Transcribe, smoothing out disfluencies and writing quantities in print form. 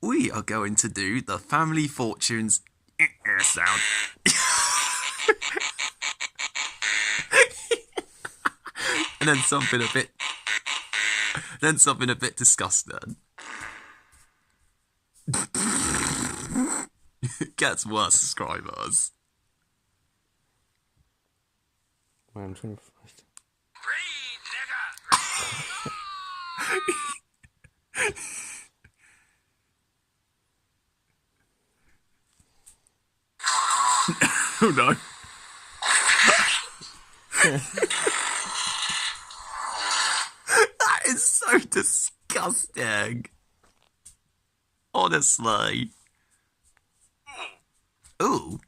We are going to do the family fortunes sound. And then something a bit disgusting. It gets worse, subscribers. Wait, I'm just gonna first. Oh no. That is so disgusting. Honestly. Ooh.